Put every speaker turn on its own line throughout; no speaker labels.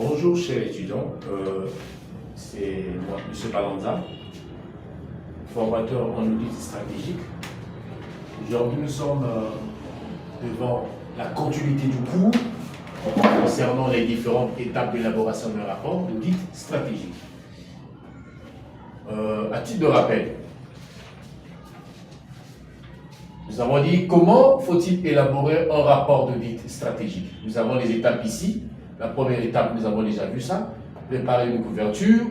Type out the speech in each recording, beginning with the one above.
Bonjour chers étudiants, c'est moi, M. Balanza, formateur en audit stratégique. Aujourd'hui, nous sommes devant la continuité du cours concernant les différentes étapes d'élaboration d'un rapport d'audit stratégique. À titre de rappel, nous avons dit comment faut-il élaborer un rapport d'audit stratégique. Nous avons les étapes ici. La première étape, nous avons déjà vu ça. Préparer une couverture,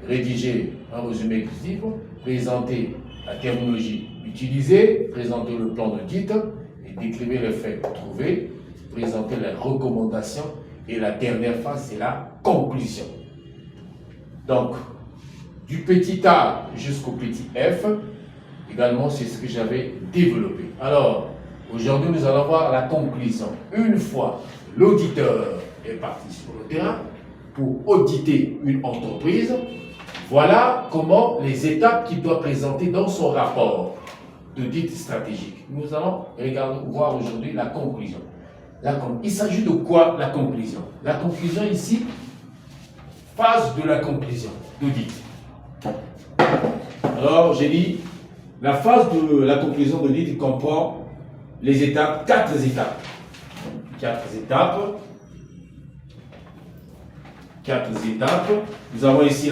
rédiger un résumé exclusif, présenter la terminologie utilisée, présenter le plan d'audit et décrire les faits trouvés, présenter les recommandations et la dernière phase, c'est la conclusion. Donc, du petit a jusqu'au petit f, également, c'est ce que j'avais développé. Alors, aujourd'hui, nous allons voir la conclusion. Une fois l'auditeur est parti sur le terrain pour auditer une entreprise, voilà comment les étapes qu'il doit présenter dans son rapport d'audit stratégique. Nous allons voir aujourd'hui la conclusion. Il s'agit de quoi la conclusion? La conclusion ici, phase de la conclusion d'audit. Alors, j'ai dit, la phase de la conclusion d'audit comprend les étapes, quatre étapes. Quatre étapes. Nous avons ici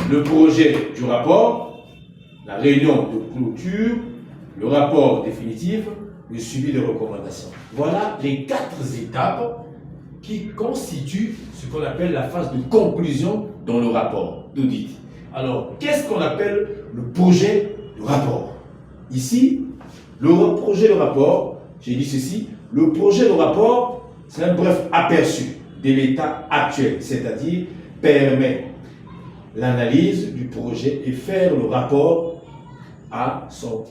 le projet du rapport, la réunion de clôture, le rapport définitif, le suivi des recommandations. Voilà les quatre étapes qui constituent ce qu'on appelle la phase de conclusion dans le rapport d'audit. Alors, qu'est-ce qu'on appelle le projet de rapport? Ici, le projet de rapport, j'ai dit ceci, le projet de rapport, c'est un bref aperçu de l'état actuel, c'est-à-dire permet l'analyse du projet et faire le rapport à son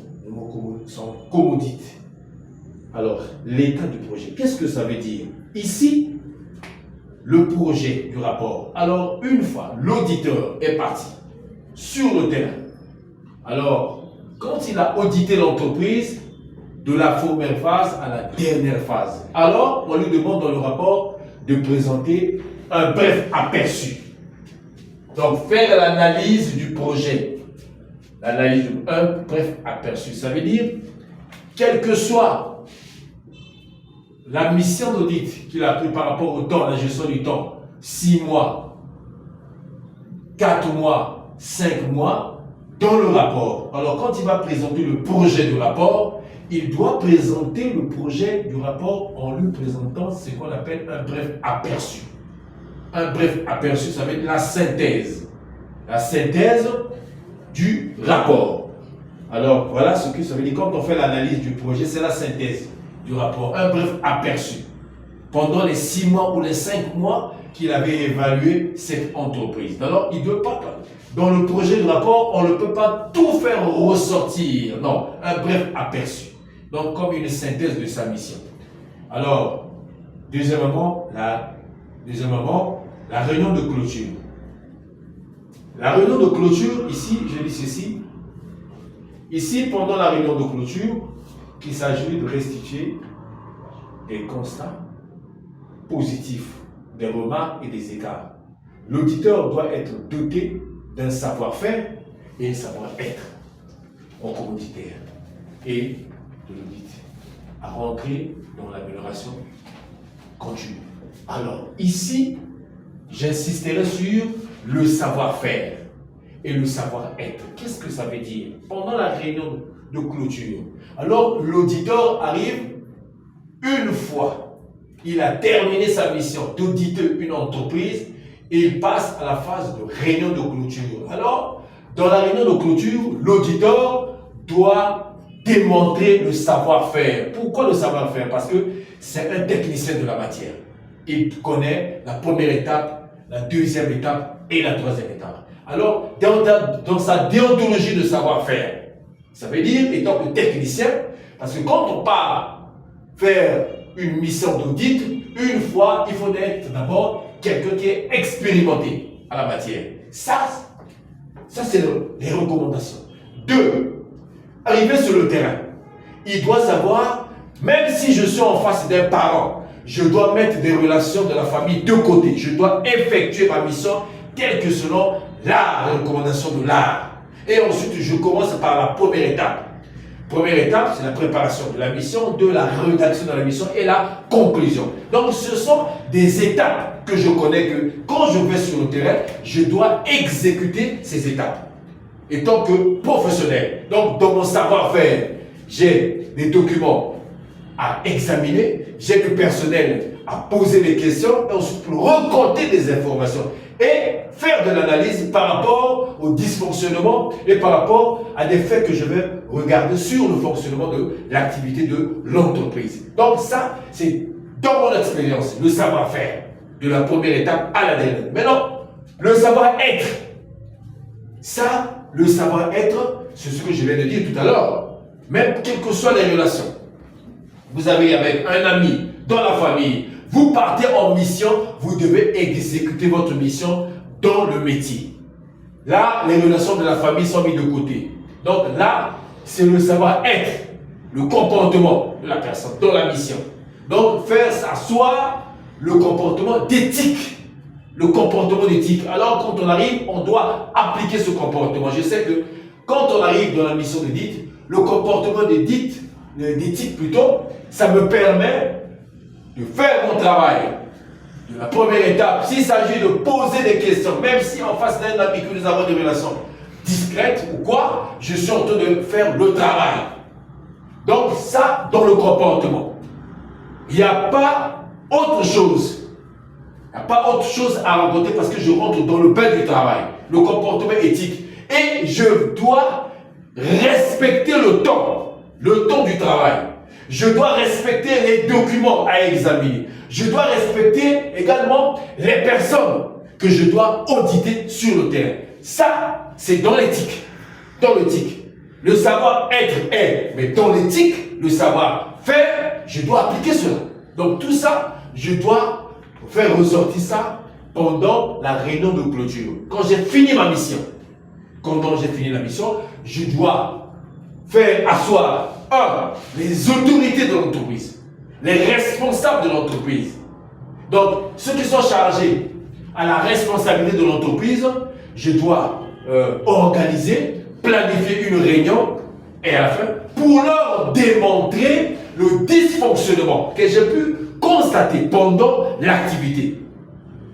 commodité. Alors, l'état du projet, qu'est-ce que ça veut dire? Ici, le projet du rapport. Alors, une fois l'auditeur est parti sur le terrain, alors, quand il a audité l'entreprise, de la première phase à la dernière phase, alors, on lui demande dans le rapport de présenter un bref aperçu. Donc, faire l'analyse du projet. Un bref aperçu. Ça veut dire, quelle que soit la mission d'audit qu'il a pris par rapport au temps, la gestion du temps, 6 mois, 4 mois, 5 mois, dans le rapport. Alors, quand il va présenter le projet du rapport, il doit présenter le projet du rapport en lui présentant ce qu'on appelle un bref aperçu. Un bref aperçu, ça veut dire la synthèse. La synthèse du rapport. Alors, voilà ce que ça veut dire. Quand on fait l'analyse du projet, c'est la synthèse du rapport. Un bref aperçu. Pendant les 6 mois ou les 5 mois qu'il avait évalué cette entreprise. Alors, il ne doit pas. Dans le projet du rapport, on ne peut pas tout faire ressortir. Non, un bref aperçu. Donc, comme une synthèse de sa mission. Alors, deuxièmement, la réunion de clôture. La réunion de clôture, ici, je dis ceci. Ici, pendant la réunion de clôture, il s'agit de restituer des constats positifs, des remarques et des écarts. L'auditeur doit être doté d'un savoir-faire et un savoir-être en commoditaire et de l'audit à rentrer dans l'amélioration continue. Alors, ici, j'insisterai sur le savoir-faire et le savoir-être. Qu'est-ce que ça veut dire? Pendant la réunion de clôture, alors alors arrive une fois, il a terminé sa mission d'auditer une entreprise et il passe à la phase de réunion de clôture. Alors, dans la réunion de clôture, l'auditeur doit démontrer le savoir-faire. Pourquoi le savoir-faire? Parce que c'est un technicien de la matière. Il connaît la première étape, la deuxième étape et la troisième étape. Alors, dans sa déontologie de savoir-faire, ça veut dire, étant que technicien, parce que quand on part faire une mission d'audit, une fois, il faut être d'abord quelqu'un qui est expérimenté à la matière. Ça c'est les recommandations. 2. Arriver sur le terrain. Il doit savoir, même si je suis en face d'un parent, je dois mettre des relations de la famille de côté. Je dois effectuer ma mission telle que selon la recommandation de l'art. Et ensuite, je commence par la première étape. Première étape, c'est la préparation de la mission, de la rédaction de la mission et la conclusion. Donc, ce sont des étapes que je connais que quand je vais sur le terrain, je dois exécuter ces étapes. Et tant que professionnel, donc dans mon savoir-faire, j'ai des documents à examiner, j'ai du personnel à poser des questions et ensuite pour reconter des informations et faire de l'analyse par rapport au dysfonctionnement et par rapport à des faits que je vais regarder sur le fonctionnement de l'activité de l'entreprise. Donc ça, c'est dans mon expérience, le savoir-faire de la première étape à la dernière. Maintenant, le savoir-être. Ça, le savoir-être, c'est ce que je viens de dire tout à l'heure. Même quelles que soient les relations. Vous avez avec un ami, dans la famille, vous partez en mission, vous devez exécuter votre mission dans le métier. Là, les relations de la famille sont mises de côté. Donc là, c'est le savoir-être, le comportement de la personne dans la mission. Donc faire s'asseoir le comportement d'éthique. Le comportement d'éthique. Alors quand on arrive, on doit appliquer ce comportement. Je sais que quand on arrive dans la mission d'éthique, le comportement d'éthique plutôt, ça me permet de faire mon travail. De la première étape, s'il s'agit de poser des questions, même si en face d'un ami que nous avons des relations discrètes ou quoi, je suis en train de faire le travail. Donc ça, dans le comportement. Il n'y a pas autre chose. Il n'y a pas autre chose à raconter parce que je rentre dans le bain du travail. Le comportement éthique. Et je dois respecter le temps du travail. Je dois respecter les documents à examiner. Je dois respecter également les personnes que je dois auditer sur le terrain. Ça, c'est dans l'éthique. Dans l'éthique. Le savoir-être est, mais dans l'éthique, le savoir-faire, je dois appliquer cela. Donc tout ça, je dois faire ressortir ça pendant la réunion de clôture. Quand j'ai fini ma mission, je dois faire asseoir les autorités de l'entreprise, les responsables de l'entreprise. Donc, ceux qui sont chargés à la responsabilité de l'entreprise, je dois organiser, planifier une réunion et à la fin, pour leur démontrer le dysfonctionnement que j'ai pu constater pendant l'activité.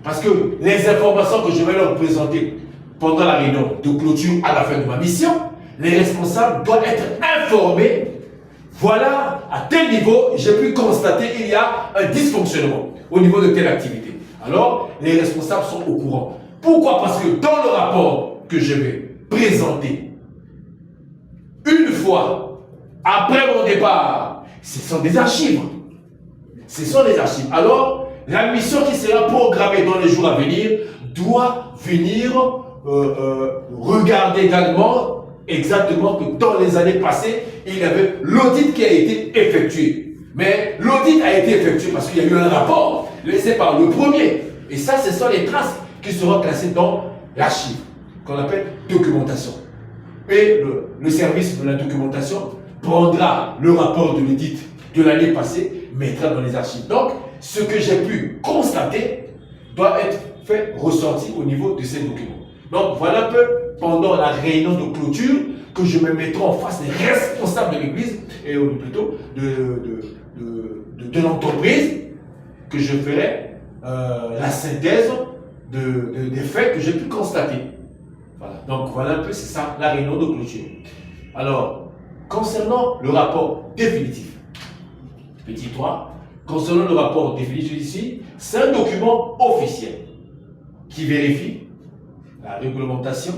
Parce que les informations que je vais leur présenter pendant la réunion de clôture à la fin de ma mission, les responsables doivent être informés. Voilà, à tel niveau, j'ai pu constater qu'il y a un dysfonctionnement au niveau de telle activité. Alors, les responsables sont au courant. Pourquoi? Parce que dans le rapport que je vais présenter, une fois après mon départ, ce sont des archives. Ce sont des archives. Alors, la mission qui sera programmée dans les jours à venir doit venir regarder également exactement que dans les années passées, il y avait l'audit qui a été effectué. Mais l'audit a été effectué parce qu'il y a eu un rapport laissé par le premier. Et ça, ce sont les traces qui seront classées dans l'archive, qu'on appelle documentation. Et le service de la documentation prendra le rapport de l'audit de l'année passée, mettra dans les archives. Donc, ce que j'ai pu constater doit être fait ressortir au niveau de ces documents. Donc, voilà un peu pendant la réunion de clôture que je me mettrai en face des responsables de l'église et plutôt de l'entreprise, que je ferai la synthèse des faits que j'ai pu constater. Voilà. Donc, voilà un peu, c'est ça, la réunion de clôture. Alors, concernant le rapport définitif, petit 3, concernant le rapport définitif ici, c'est un document officiel qui vérifie la réglementation,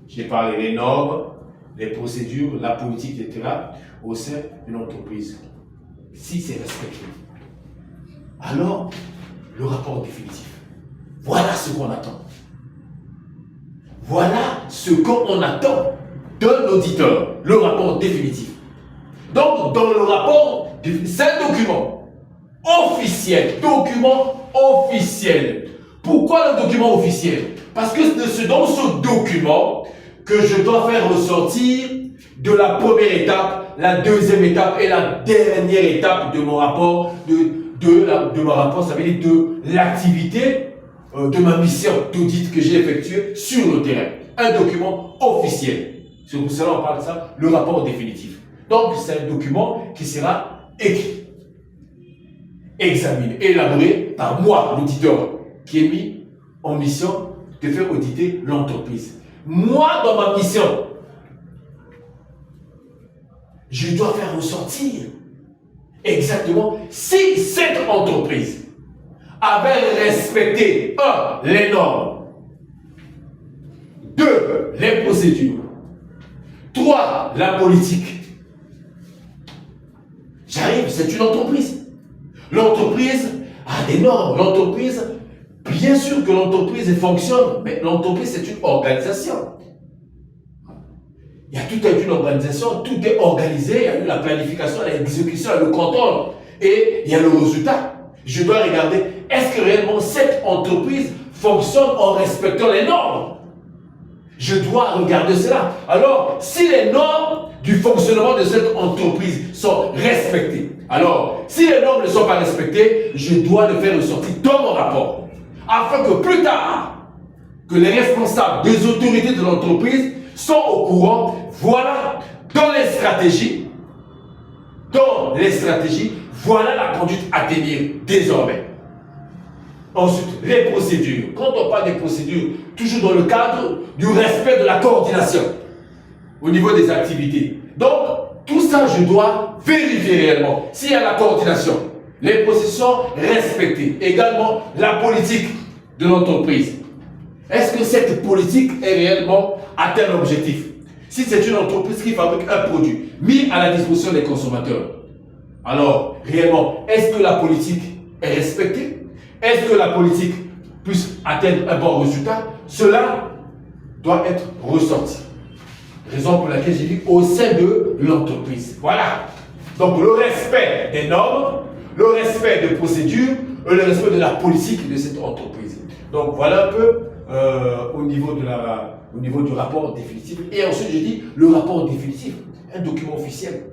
j'ai parlé des normes, les procédures, la politique, etc. au sein de l'entreprise. Si c'est respecté, alors le rapport définitif. Voilà ce qu'on attend. Voilà ce qu'on attend d'un auditeur, le rapport définitif. Donc, dans le rapport, c'est un document officiel. Document officiel. Pourquoi le document officiel? Parce que c'est dans ce document que je dois faire ressortir de la première étape, la deuxième étape et la dernière étape de mon rapport, de mon rapport, ça veut dire de l'activité de ma mission d'audit que j'ai effectuée sur le terrain. Un document officiel. C'est pour cela qu'on parle de ça, le rapport définitif. Donc, c'est un document qui sera écrit, examiné, élaboré par moi, l'auditeur, qui est mis en mission de faire auditer l'entreprise. Moi, dans ma mission, je dois faire ressortir exactement si cette entreprise avait respecté, 1, les normes, 2, les procédures, 3, la politique. J'arrive, c'est une entreprise. L'entreprise a des normes. L'entreprise, bien sûr que l'entreprise fonctionne, mais l'entreprise c'est une organisation. Il y a toute une organisation, tout est organisé, il y a eu la planification, l'exécution, le contrôle, et il y a le résultat. Je dois regarder, est-ce que réellement cette entreprise fonctionne en respectant les normes? Je dois regarder cela. Alors, si les normes du fonctionnement de cette entreprise sont respectées, alors, si les normes ne sont pas respectées, je dois le faire ressortir dans mon rapport, afin que plus tard, que les responsables des autorités de l'entreprise sont au courant. Voilà, dans les stratégies, voilà la conduite à tenir désormais. Ensuite, les procédures. Quand on parle des procédures, toujours dans le cadre du respect de la coordination au niveau des activités. Donc, tout ça, je dois vérifier réellement s'il y a la coordination, les processus sont respectés. Également, la politique de l'entreprise. Est-ce que cette politique est réellement atteint l'objectif? Si c'est une entreprise qui fabrique un produit mis à la disposition des consommateurs, alors, réellement, est-ce que la politique est respectée? Est-ce que la politique puisse atteindre un bon résultat? Cela doit être ressorti. Raison pour laquelle j'ai dit au sein de l'entreprise. Voilà. Donc, le respect des normes, le respect des procédures et le respect de la politique de cette entreprise. Donc, voilà un peu au niveau du rapport définitif. Et ensuite, je dis le rapport définitif, un document officiel.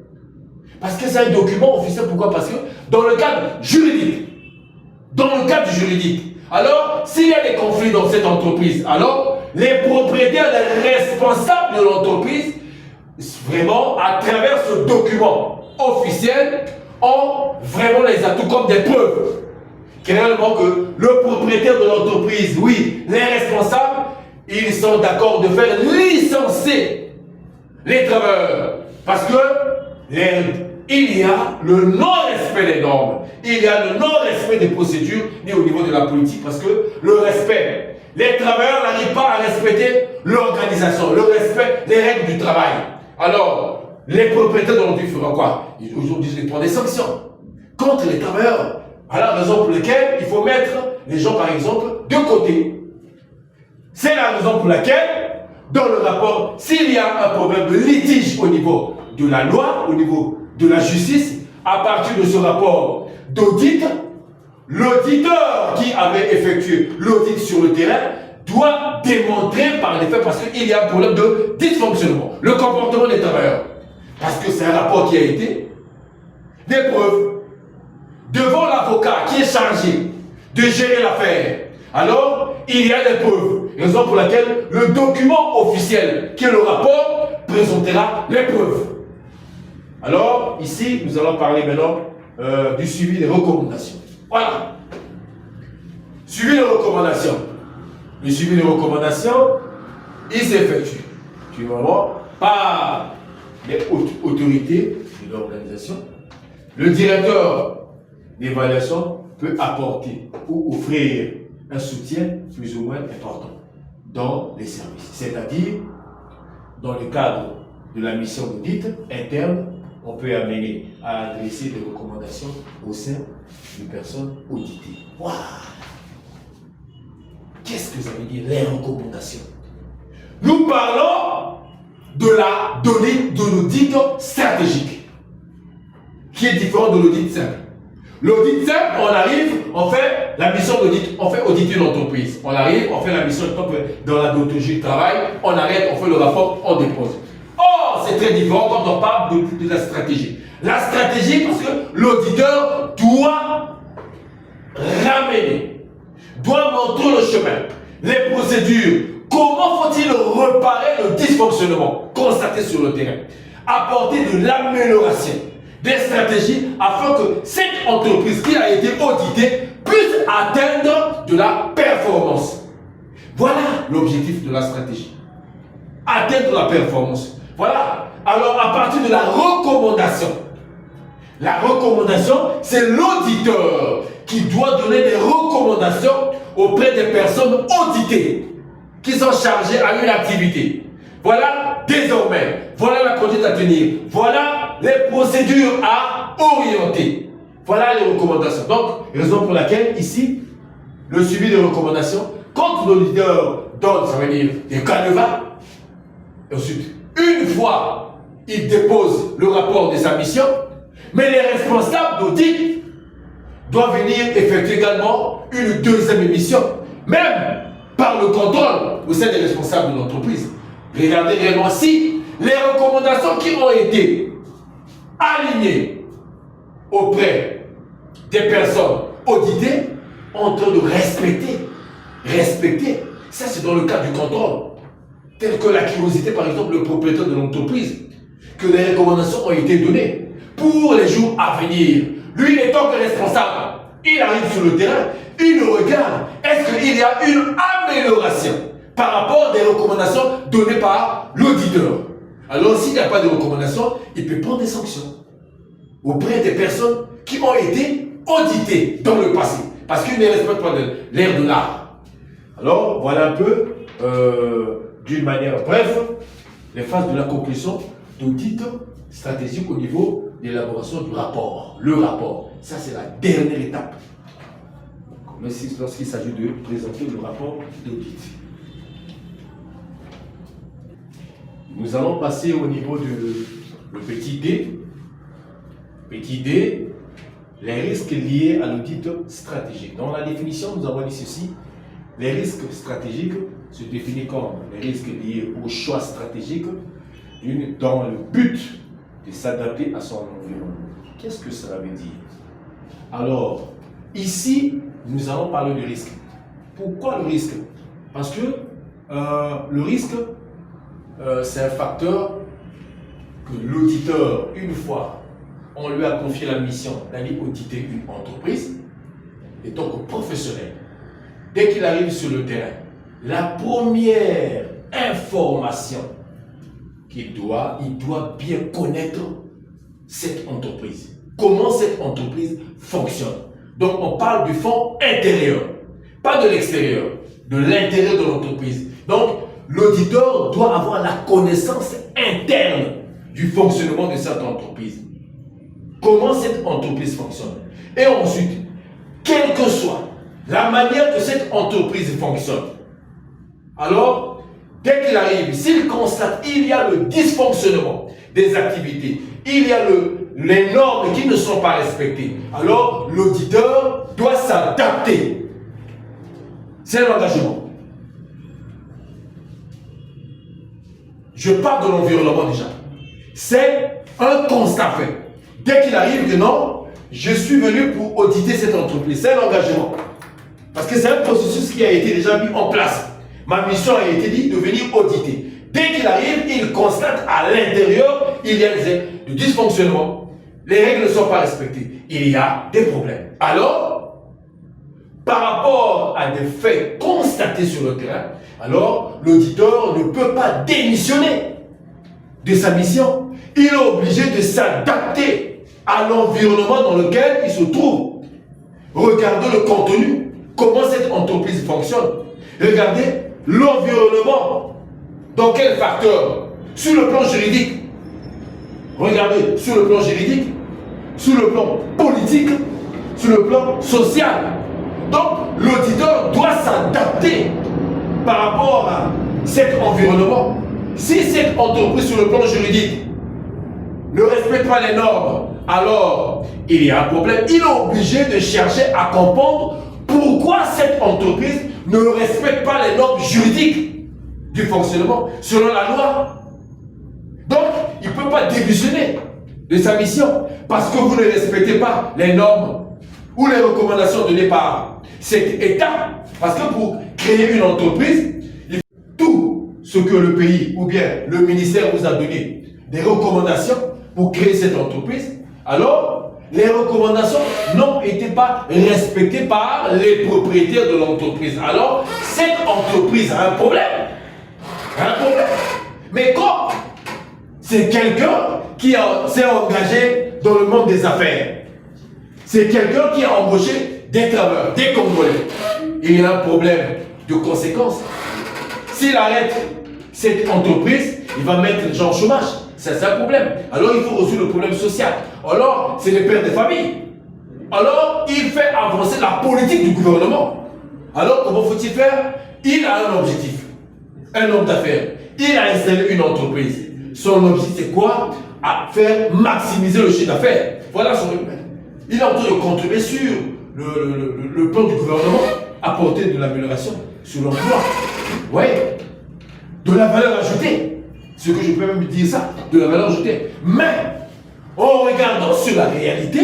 Parce que c'est un document officiel, pourquoi? Parce que dans le cadre juridique, alors, s'il y a des conflits dans cette entreprise, alors, les propriétaires, les responsables de l'entreprise, vraiment, à travers ce document officiel, ont vraiment les atouts comme des preuves. Réellement que le propriétaire de l'entreprise, oui, les responsables, ils sont d'accord de faire licencier les travailleurs. Parce que il y a le non-respect des normes, il y a le non-respect des procédures, ni au niveau de la politique, parce que le respect, les travailleurs n'arrivent pas à respecter l'organisation, le respect des règles du travail. Alors, les propriétaires de l'entreprise feront quoi? Aujourd'hui, ils prennent des sanctions contre les travailleurs. Voilà la raison pour laquelle il faut mettre les gens, par exemple, de côté. C'est la raison pour laquelle, dans le rapport, s'il y a un problème de litige au niveau de la loi, au niveau de la justice, à partir de ce rapport d'audit, l'auditeur qui avait effectué l'audit sur le terrain doit démontrer par les faits, parce qu'il y a un problème de dysfonctionnement, le comportement des travailleurs. Parce que c'est un rapport qui a été des preuves devant l'avocat qui est chargé de gérer l'affaire. Alors, il y a des preuves. Raison pour laquelle le document officiel, qui est le rapport, présentera les preuves. Alors, ici, nous allons parler maintenant du suivi des recommandations. Voilà. Suivi des recommandations. Le suivi des recommandations, il s'effectue, tu vas voir, par les autorités de l'organisation. Le directeur d'évaluation peut apporter ou offrir un soutien plus ou moins important dans les services. C'est-à-dire, dans le cadre de la mission d'audit interne, on peut amener à adresser des recommandations au sein des personnes auditées. Waouh! Qu'est-ce que ça veut dire, les recommandations? Nous parlons de l'audit stratégique, qui est différent de l'audit simple. L'audit simple, on arrive, on fait la mission d'audit, on fait auditer une entreprise. On arrive, on fait la mission dans la déontologie du travail, on arrête, on fait le rapport, on dépose. Or, c'est très différent quand on parle de la stratégie. La stratégie, parce que l'auditeur doit doit montrer le chemin, les procédures. Comment faut-il réparer le dysfonctionnement constaté sur le terrain? Apporter de l'amélioration, des stratégies afin que cette entreprise qui a été auditée puisse atteindre de la performance. Voilà l'objectif de la stratégie. Atteindre la performance. Voilà. Alors, à partir de la recommandation, c'est l'auditeur qui doit donner des recommandations auprès des personnes auditées qui sont chargées à une activité. Voilà, désormais, voilà la conduite à tenir. Voilà les procédures à orienter. Voilà les recommandations. Donc, raison pour laquelle, ici, le suivi des recommandations, quand l'auditeur donne, ça veut dire des canevas, et ensuite, une fois, il dépose le rapport de sa mission, mais les responsables d'audit doivent venir effectuer également une deuxième émission, même par le contrôle au sein des responsables de l'entreprise. Regardez réellement si les recommandations qui ont été alignées auprès des personnes auditées ont en train de respecter. Ça, c'est dans le cadre du contrôle. Tel que la curiosité, par exemple, le propriétaire de l'entreprise, que les recommandations ont été données pour les jours à venir. Lui, en tant que responsable, il arrive sur le terrain, il regarde, est-ce qu'il y a une amélioration par rapport des recommandations données par l'auditeur. Alors, s'il n'y a pas de recommandations, il peut prendre des sanctions auprès des personnes qui ont été auditées dans le passé, parce qu'ils ne respectent pas l'ère de l'art. Alors, voilà un peu, d'une manière brève, les phases de la conclusion d'audit stratégique au niveau de l'élaboration du rapport. Le rapport, ça c'est la dernière étape. Lorsqu'il s'agit de présenter le rapport d'audit. Nous allons passer au niveau de petit D. Petit D, les risques liés à l'audit stratégique. Dans la définition, nous avons dit ceci. Les risques stratégiques se définissent comme les risques liés au choix stratégique dans le but de s'adapter à son environnement. Qu'est-ce que cela veut dire? Alors, ici, nous allons parler de risque. Pourquoi le risque? Parce que le risque, c'est un facteur que l'auditeur, une fois, on lui a confié la mission d'aller auditer une entreprise, et donc professionnel. Dès qu'il arrive sur le terrain, la première information il doit bien connaître cette entreprise. Comment cette entreprise fonctionne. Donc on parle du fond intérieur, pas de l'extérieur, de l'intérieur de l'entreprise. Donc l'auditeur doit avoir la connaissance interne du fonctionnement de cette entreprise. Comment cette entreprise fonctionne. Et ensuite, quelle que soit la manière que cette entreprise fonctionne, alors dès qu'il arrive, s'il constate qu'il y a le dysfonctionnement des activités, il y a les normes qui ne sont pas respectées, alors l'auditeur doit s'adapter. C'est l'engagement. Je parle de l'environnement déjà. C'est un constat fait. Dès qu'il arrive que non, je suis venu pour auditer cette entreprise. C'est l'engagement. Parce que c'est un processus qui a été déjà mis en place. Ma mission a été dit de venir auditer. Dès qu'il arrive, il constate à l'intérieur, il y a du dysfonctionnement. Les règles ne sont pas respectées. Il y a des problèmes. Alors, par rapport à des faits constatés sur le terrain, alors l'auditeur ne peut pas démissionner de sa mission. Il est obligé de s'adapter à l'environnement dans lequel il se trouve. Regardez le contenu, comment cette entreprise fonctionne. Regardez l'environnement. Dans quel facteur? Sur le plan juridique. Regardez, sur le plan juridique, sur le plan politique, sur le plan social. Donc, l'auditeur doit s'adapter par rapport à cet environnement. Si cette entreprise, sur le plan juridique, ne respecte pas les normes, alors il y a un problème. Il est obligé de chercher à comprendre pourquoi cette entreprise ne respecte pas les normes juridiques du fonctionnement selon la loi. Donc, il ne peut pas démissionner de sa mission parce que vous ne respectez pas les normes ou les recommandations données par cet État Parce que pour créer une entreprise, il faut tout ce que le pays ou bien le ministère vous a donné, des recommandations pour créer cette entreprise, alors les recommandations n'ont été pas respectées par les propriétaires de l'entreprise. Alors, cette entreprise a un problème. Un problème. Mais comme c'est quelqu'un qui s'est engagé dans le monde des affaires, c'est quelqu'un qui a embauché des travailleurs, des Congolais, il y a un problème de conséquences. S'il arrête cette entreprise, il va mettre les gens au chômage. C'est un problème. Alors il faut résoudre le problème social. Alors c'est le père de famille. Alors il fait avancer la politique du gouvernement. Alors comment faut-il faire? Il a un objectif. Un homme d'affaires. Il a installé une entreprise. Son objectif c'est quoi? À faire maximiser le chiffre d'affaires. Voilà son but. Il est en train de contribuer sur le plan du gouvernement, apporter de l'amélioration sur l'emploi. Oui. De la valeur ajoutée. Ce que je peux même dire ça, de la valeur ajoutée. Mais, en regardant sur la réalité,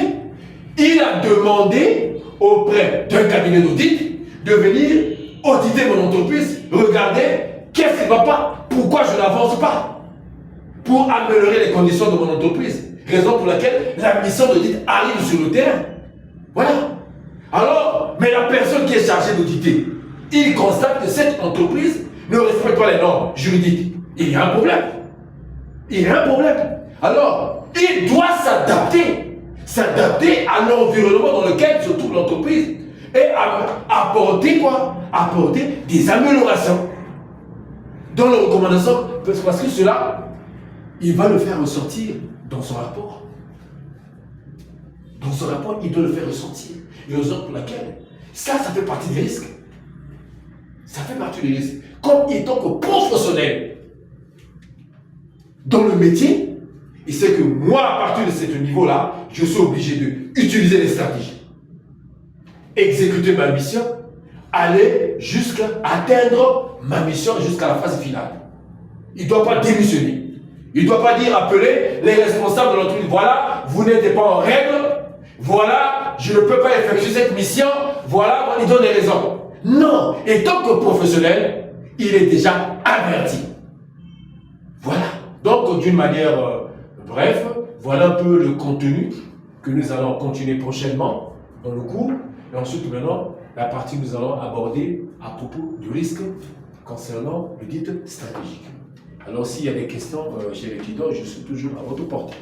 il a demandé auprès d'un cabinet d'audit de venir auditer mon entreprise, regarder qu'est-ce qui ne va pas, pourquoi je n'avance pas, pour améliorer les conditions de mon entreprise. Raison pour laquelle la mission d'audit arrive sur le terrain. Voilà. Alors, mais la personne qui est chargée d'auditer, il constate que cette entreprise ne respecte pas les normes juridiques. Il y a un problème. Il y a un problème. Alors, il doit s'adapter à l'environnement dans lequel se trouve l'entreprise et apporter quoi? Apporter des améliorations dans les recommandations, parce que cela, il va le faire ressortir dans son rapport. Dans son rapport, il doit le faire ressortir. Et raison pour laquelle, ça fait partie des risques. Ça fait partie des risques. Comme étant que professionnel dans le métier, il sait que moi, à partir de ce niveau-là, je suis obligé d'utiliser les stratégies, exécuter ma mission, aller jusqu'à atteindre ma mission jusqu'à la phase finale. Il ne doit pas démissionner. Il ne doit pas dire, appeler les responsables de l'entreprise, voilà, vous n'êtes pas en règle, voilà, je ne peux pas effectuer cette mission, voilà, il donne des raisons. Non, et tant que professionnel, il est déjà averti. Voilà. Donc, d'une manière bref, voilà un peu le contenu que nous allons continuer prochainement dans le cours. Et ensuite, maintenant, la partie que nous allons aborder à propos du risque concernant le guide stratégique. Alors, s'il y a des questions chez les étudiants, je suis toujours à votre portée.